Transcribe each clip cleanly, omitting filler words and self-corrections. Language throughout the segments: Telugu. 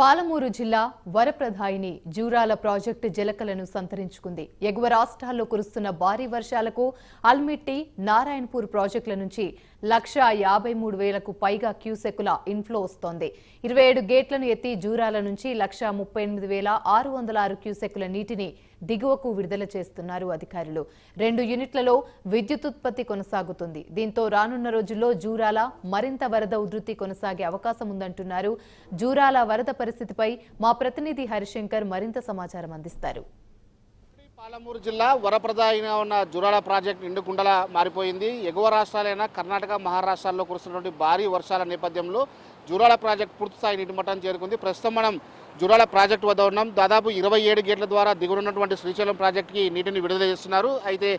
పాలమూరు జిల్లా వరప్రదాయిని జూరాల ప్రాజెక్టు జలకలను సంతరించుకుంది. ఎగువ రాష్ట్రాల్లో కురుస్తున్న భారీ వర్షాలకు అల్మిట్టి, నారాయణపూర్ ప్రాజెక్టుల నుంచి 1,53,000కు పైగా క్యూసెక్కుల ఇన్ఫ్లో వస్తోంది. 27 గేట్లను ఎత్తి జూరాల నుంచి 1,38,606 క్యూసెక్కుల నీటిని దిగువకు విడుదల చేస్తున్నారు అధికారులు. 2 యూనిట్లలో విద్యుత్ ఉత్పత్తి కొనసాగుతుంది. దీంతో రానున్న రోజుల్లో జూరాల మరింత వరద ఉధృతి కొనసాగే అవకాశం ఉందంటున్నారు. జూరాల వరద పరిస్థితిపై మా ప్రతినిధి హరిశంకర్ మరింత సమాచారం అందిస్తారు. పాలమూరు జిల్లా వరప్రదాయిగా ఉన్న జూరాల ప్రాజెక్టు నిండుకుండలా మారిపోయింది. ఎగువ రాష్ట్రాలైన కర్ణాటక, మహారాష్ట్రాల్లో కురుస్తున్నటువంటి భారీ వర్షాల నేపథ్యంలో జూరాల ప్రాజెక్టు పూర్తిస్థాయి నీటి మట్టం చేరుకుంది. ప్రస్తుతం మనం జూరాల ప్రాజెక్టు వద్ద ఉన్నాం. దాదాపు 27 గేట్ల ద్వారా దిగునున్నటువంటి శ్రీశైలం ప్రాజెక్టుకి నీటిని విడుదల చేస్తున్నారు. అయితే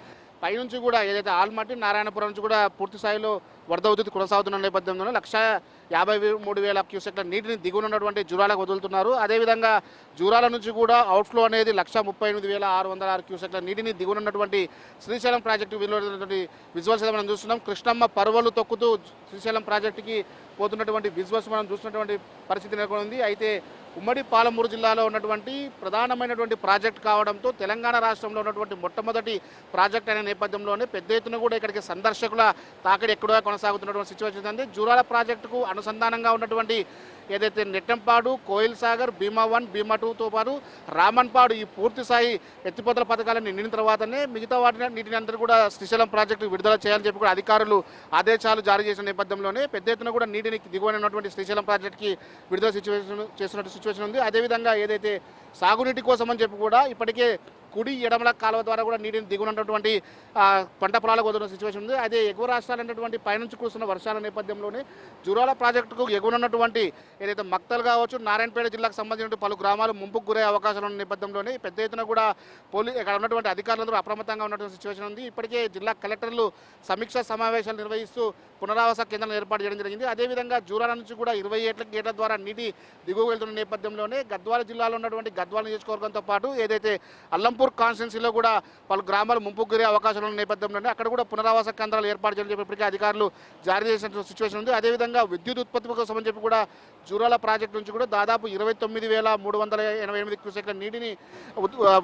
పైనుంచి కూడా ఏదైతే ఆల్మట్టి, నారాయణపురం నుంచి కూడా పూర్తి స్థాయిలో వరద ఉధృతి కొనసాగుతున్న నేపథ్యంలో 1,53,000 క్యూసెక్ల నీటిని దిగునున్నటువంటి జూరాలకు వదులుతున్నారు. అదేవిధంగా జూరాల నుంచి కూడా అవుట్ఫ్లో అనేది 1,38,606 క్యూసెక్ల నీటిని దిగునున్నటువంటి శ్రీశైలం ప్రాజెక్టు విలువైనటువంటి విజువల్స్ మనం చూస్తున్నాం. కృష్ణమ్మ పర్వలు తొక్కుతూ శ్రీశైలం ప్రాజెక్టుకి పోతున్నటువంటి విజువల్స్ మనం చూస్తున్నటువంటి పరిస్థితి నెలకొంది. అయితే ఉమ్మడి పాలమూరు జిల్లాలో ఉన్నటువంటి ప్రధానమైనటువంటి ప్రాజెక్ట్ కావడంతో తెలంగాణ రాష్ట్రంలో ఉన్నటువంటి మొట్టమొదటి ప్రాజెక్ట్ అనే నేపథ్యంలోనే పెద్ద ఎత్తున కూడా ఇక్కడికి సందర్శకుల తాకిడి ఎక్కువగా కొనసాగుతున్నటువంటి సిచ్యువేషన్ ఉంది. జూరాల ప్రాజెక్టుకు అనుసంధానంగా ఉన్నటువంటి ఏదైతే నెట్టంపాడు, కోయిల్ సాగర్, భీమా 1, భీమా 2తో పాటు రామన్పాడు ఈ పూర్తి స్థాయి ఎత్తిపోతల పథకాలను నిండిన తర్వాతనే మిగతా వాటిని అందరూ కూడా శ్రీశైలం ప్రాజెక్టు విడుదల చేయాలని చెప్పి కూడా అధికారులు ఆదేశాలు జారీ చేసిన నేపథ్యంలోనే పెద్ద ఎత్తున కూడా నీటిని దిగువనటువంటి శ్రీశైలం ప్రాజెక్టుకి విడుదల చేస్తున్నట్టు సిచ్యువేషన్ ఉంది. అదేవిధంగా ఏదైతే సాగునీటి కోసం అని చెప్పి కూడా ఇప్పటికే కుడి ఎడమల కాలువ ద్వారా కూడా నీటిని దిగునటువంటి పంట పొలాలకు వదులున్న సిచ్యువేషన్ ఉంది. అదే ఎగువ రాష్ట్రాలైనటువంటి పైనుంచి కురుస్తున్న వర్షాల నేపథ్యంలోనే జూరాల ప్రాజెక్టుకు ఎగువనున్నటువంటి ఏదైతే మక్తల్ కావచ్చు, నారాయణపేట జిల్లాకు సంబంధించిన పలు గ్రామాలు ముంపుకు గురే అవకాశాలు ఉన్న నేపథ్యంలోనే పెద్ద ఎత్తున కూడా ఇక్కడ ఉన్నటువంటి అధికారులందరూ అప్రమత్తంగా ఉన్నటువంటి సిచ్యువేషన్ ఉంది. ఇప్పటికే జిల్లా కలెక్టర్లు సమీక్షా సమావేశాలు నిర్వహిస్తూ పునరావాస కేంద్రాలను ఏర్పాటు చేయడం జరిగింది. అదేవిధంగా జూరాల నుంచి కూడా 27 గేట్ల ద్వారా నీటి దిగువ వెళ్తున్న నేపథ్యంలోనే గద్వాల జిల్లాలో ఉన్నటువంటి గద్వాల నియోజకవర్గంతో పాటు ఏదైతే అల్లంపూర్ కాన్స్టిట్యున్సీలో కూడా పలు గ్రామాలు ముంపుకు గురే అవకాశాలు ఉన్న నేపథ్యంలోనే అక్కడ కూడా పునరావాస కేంద్రాలు ఏర్పాటు చేయడం చెప్పి ఇప్పటికే అధికారులు జారీ చేసిన సిచ్యువేషన్ ఉంది. అదేవిధంగా విద్యుత్ ఉత్పత్తి కోసం అని చెప్పి కూడా జూరాల ప్రాజెక్టు నుంచి కూడా దాదాపు 29,388 క్యూసెక్ల నీటిని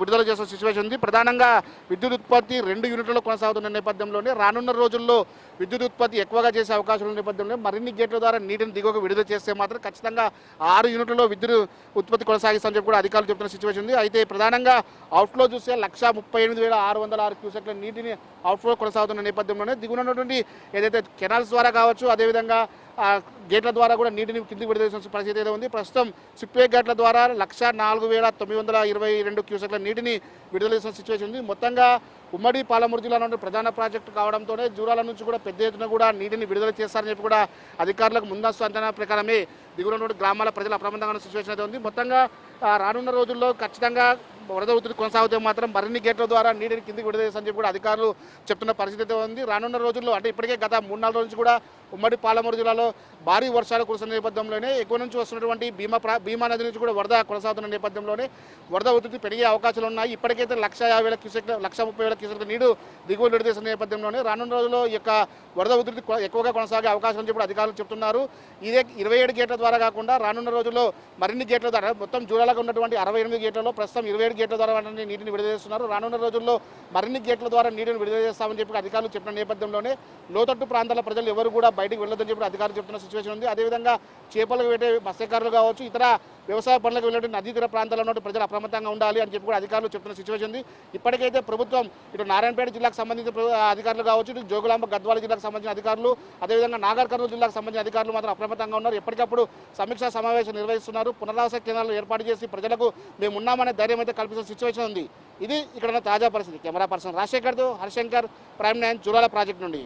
విడుదల చేసిన సిచ్యువేషన్ ఉంది. ప్రధానంగా విద్యుత్ ఉత్పత్తి 2 యూనిట్లలో కొనసాగుతున్న నేపథ్యంలోనే రానున్న రోజుల్లో విద్యుత్ ఉత్పత్తి ఎక్కువగా చేసే అవకాశం ఉన్న నేపథ్యంలో మరిన్ని గేట్ల ద్వారా నీటిని దిగువకు విడుదల చేస్తే మాత్రం ఖచ్చితంగా 6 యూనిట్లలో విద్యుత్ ఉత్పత్తి కొనసాగిస్తామని చెప్పి కూడా అధికారులు చెప్తున్న సిచ్యువేషన్ ఉంది. అయితే ప్రధానంగా అవుట్ఫ్లో చూస్తే 1,38,606 క్యూసెక్ల నీటిని అవుట్ఫ్లో కొనసాగుతున్న నేపథ్యంలోనే దిగునటువంటి ఏదైతే కెనాల్స్ ద్వారా కావచ్చు, అదేవిధంగా గేట్ల ద్వారా కూడా నీటిని కిందికి విడుదల చేసిన పరిస్థితి ఏదో ఉంది. ప్రస్తుతం సిప్పే గేట్ల ద్వారా 1,04,922 క్యూసెక్ల నీటిని విడుదల చేసిన సిచ్యువేషన్ ఉంది. మొత్తంగా ఉమ్మడి పాలమూరు జిల్లాలో ప్రధాన ప్రాజెక్టు కావడంతోనే జూరాల నుంచి కూడా పెద్ద ఎత్తున కూడా నీటిని విడుదల చేస్తారని చెప్పి కూడా అధికారులకు ముందస్తు అంచనా ప్రకారమే దిగునటువంటి గ్రామాల ప్రజలు అప్రమత్తంగా ఉన్న సిచ్యువేషన్ అయితే ఉంది. మొత్తంగా రానున్న రోజుల్లో ఖచ్చితంగా వరద ఉధృతి కొనసాగితే మాత్రం మరిన్ని గేట్ల ద్వారా నీటిని కిందికి విడుదల చేస్తారని చెప్పి కూడా అధికారులు చెప్తున్న పరిస్థితి అయితే ఉంది. రానున్న రోజుల్లో అంటే ఇప్పటికే గత 3-4 రోజుల నుంచి కూడా ఉమ్మడి పాలమూరు జిల్లాలో భారీ వర్షాలు కురుస్తున్న నేపథ్యంలోనే ఎక్కువ నుంచి వస్తున్నటువంటి భీమా నది నుంచి కూడా వరద కొనసాగుతున్న నేపథ్యంలోనే వరద ఉధృతి పెరిగే అవకాశాలు ఉన్నాయి. ఇప్పటికైతే 1,50,000 క్యూసెక్ల 1,30,000 క్యూసెక్ల నీరు దిగువ విడుదల చేసిన నేపథ్యంలోనే రానున్న రోజుల్లో ఈ యొక్క వరద ఉధృతి ఎక్కువగా కొనసాగే అవకాశం అని చెప్పి అధికారులు చెప్తున్నారు. ఇదే 27 గేట్ల ద్వారా కాకుండా రానున్న రోజుల్లో మరిన్ని గేట్ల ద్వారా మొత్తం జూరాలకు ఉన్నటువంటి 68 గేట్లలో ప్రస్తుతం 27 గేట్ల ద్వారా నీటిని విడుదల చేస్తున్నారు. రానున్న రోజుల్లో మరిన్ని గేట్ల ద్వారా నీటిని విడుదల చేస్తామని చెప్పి అధికారులు చెప్పిన నేపథ్యంలోనే లోతట్టు ప్రాంతాల ప్రజలు ఎవరు కూడా బయటకు వెళ్ళొద్దని చెప్పి అధికారులు చెప్తున్న సిచ్యువేషన్ ఉంది. అదేవిధంగా చేపలకు పెట్టే మత్స్యకారులు కావచ్చు, ఇతర వ్యవసాయ పనులకు వెళ్ళే నదీ తీర ప్రాంతాల్లో ఉన్న ప్రజలు అప్రమత్తంగా ఉండాలి అని చెప్పి కూడా అధికారులు చెప్తున్న సిచ్యువేషన్ ఉంది. ఇప్పటికైతే ప్రభుత్వం ఇటు నారాయణపేట జిల్లాకు సంబంధించిన అధికారులు కావచ్చు, ఇటు జోగులాంబ గద్వాల జిల్లాకు సంబంధించిన అధికారులు, అదేవిధంగా నాగర్ కర్నూలు జిల్లాకు సంబంధించిన అధికారులు మాత్రం అప్రమత్తంగా ఉన్నారు. ఎప్పటికప్పుడు సమీక్షా సమావేశం నిర్వహిస్తున్నారు. పునరావాస కేంద్రాలు ఏర్పాటు చేసి ప్రజలకు మేము ఉన్నామనే ధైర్యం అయితే కల్పిస్తున్న సిచ్యువేషన్ ఉంది. ఇది ఇక్కడ తాజా పరిస్థితి. కెమెరా పర్సన్ రాజశేఖర్తో హరిశంకర్, ప్రైమ్ 9 జూరాల ప్రాజెక్ట్ నుండి.